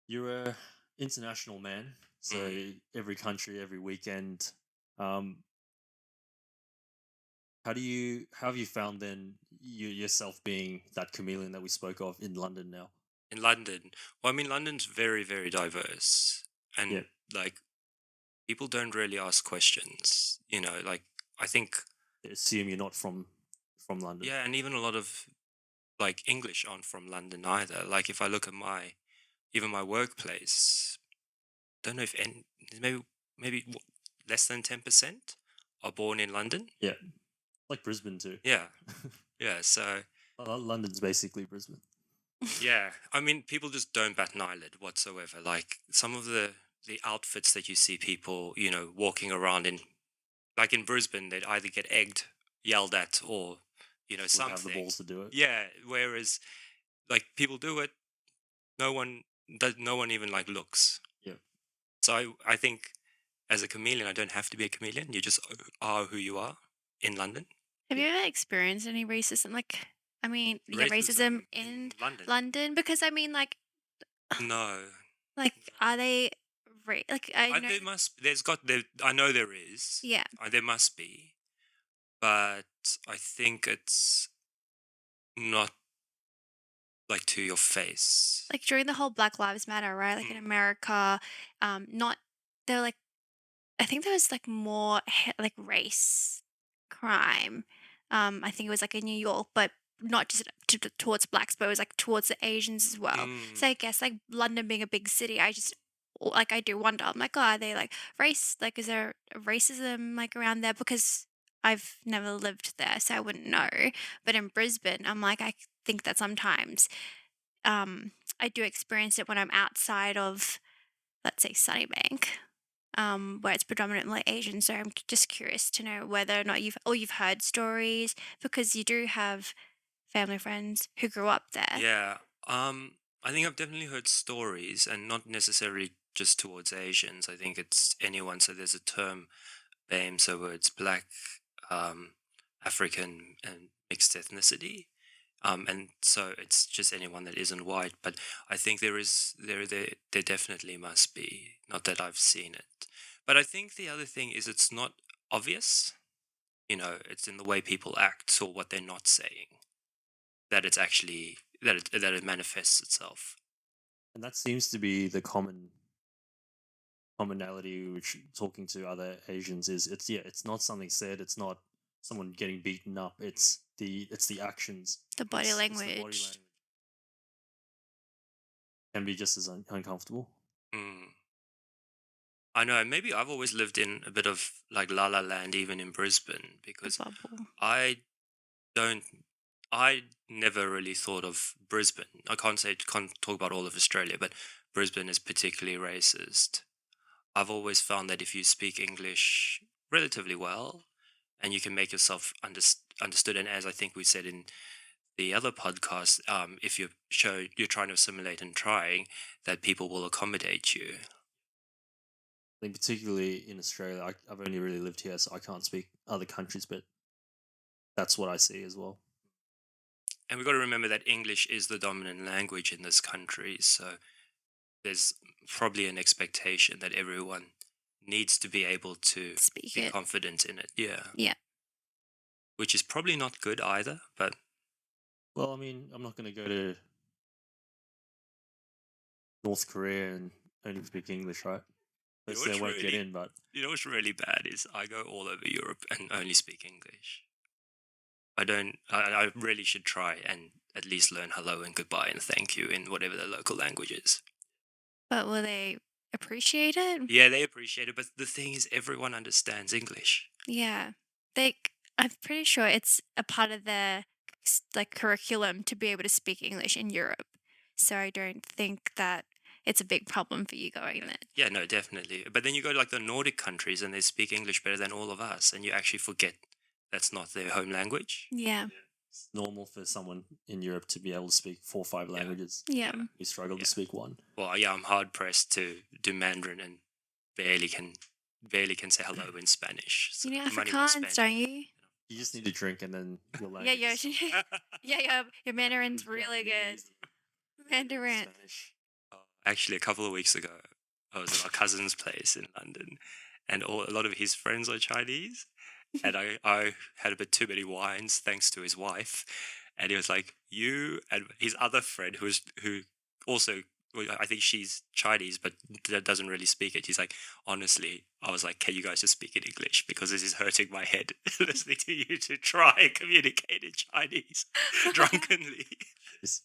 You're a international man, so Mm. every country, every weekend. Um, how have you found then yourself being that chameleon that we spoke of in London now? In London, well, I mean, London's very, very diverse, Yeah, and like people don't really ask questions. Like I think, they assume you're not from London. yeah, and even a lot of like English aren't from London either. Like if I look at my workplace, don't know if any, maybe less than 10% are born in London. Yeah, like Brisbane too. Yeah, yeah. So London's basically Brisbane. yeah, I mean, people just don't bat an eyelid whatsoever. Like some of the outfits that you see people, walking around in, like in Brisbane, they'd either get egged, yelled at, or Would have the something. balls to do it. Yeah. Whereas like people do it, no one does. No one even like looks. Yeah, So I think as a chameleon, I don't have to be a chameleon. You just are who you are in London. Have yeah. you ever experienced any racism? Like, I mean, yeah, racism Racism in in London. London? Because I mean, No. like, are they, like, I know, There must. There's got. There. I know there is. yeah, There must be, but I think it's not like to your face. like during the whole Black Lives Matter, right? Like in Mm. America, not they're like, I think there was like more like race crime. I think it was like in New York, but not just towards blacks, but it was like towards the Asians as well. Mm. So I guess like London being a big city, like I do wonder. I'm like, oh, are they like race? Like, is there racism like around there? Because I've never lived there, so I wouldn't know. But in Brisbane, I'm like, I think that sometimes I do experience it when I'm outside of, let's say, Sunnybank, where it's predominantly Asian. So I'm just curious to know whether or not you've heard stories, because you do have family friends who grew up there. Yeah. I think I've definitely heard stories, and not necessarily just towards Asians. I think it's anyone. So there's a term, BAME, so it's black, um, African, and mixed ethnicity. And so it's just anyone that isn't white. But I think there definitely must be. Not that I've seen it, but I think the other thing is it's not obvious. It's in the way people act or what they're not saying that it's actually that it manifests itself. and that seems to be the commonality which talking to other Asians is it's not something said, it's not someone getting beaten up, it's the actions. The body It's the body language. language can be just as uncomfortable. Mm. I know. Maybe I've always lived in a bit of like La La Land, even in Brisbane, The because bubble. I don't. I never really thought of Brisbane. Can't talk about all of Australia, but Brisbane is particularly racist. I've always found that if you speak English relatively well, and you can make yourself understood, and as I think we said in the other podcast, if you're trying to assimilate and trying, that people will accommodate you. I think particularly in Australia, I've only really lived here, so I can't speak other countries, but that's what I see as well. And we've got to remember that English is the dominant language in this country, so there's probably an expectation that everyone needs to be able to Speak be it. confident in it. Yeah, Yeah. which is probably not good either. But Well, I mean, I'm not going to go to North Korea and only speak English, right? you know Firstly, I what's won't get really in, but what's really bad is I go all over Europe and only speak English. I don't. I really should try and at least learn hello and goodbye and thank you in whatever the local language is. But will they appreciate it? Yeah, they appreciate it, but the thing is, everyone understands English. Yeah. I'm pretty sure it's a part of their like curriculum to be able to speak English in Europe. So I don't think that it's a big problem for you going there. Yeah, no, definitely. But then you go to like the Nordic countries and they speak English better than all of us, and you actually forget that's not their home language. Yeah. it's normal for someone in Europe to be able to speak 4 or 5 Yeah. languages. Yeah. We struggle Yeah. to speak one. Well, yeah, I'm hard pressed to do Mandarin and barely can say hello in Spanish. So You know I might need to Afrikaans, spend. don't you? You just need to drink, and then your Yeah, language. yeah, yeah, your Mandarin's really good. Mandarin. Spanish. Actually, a couple of weeks ago, I was at my cousin's place in London, and a lot of his friends are Chinese, and I had a bit too many wines thanks to his wife, and he was like, "You," and his other friend who also. Well, I think she's Chinese, but doesn't really speak it. He's like, honestly, I was like, can you guys just speak in English? Because this is hurting my head listening to you to try and communicate in Chinese drunkenly. It's-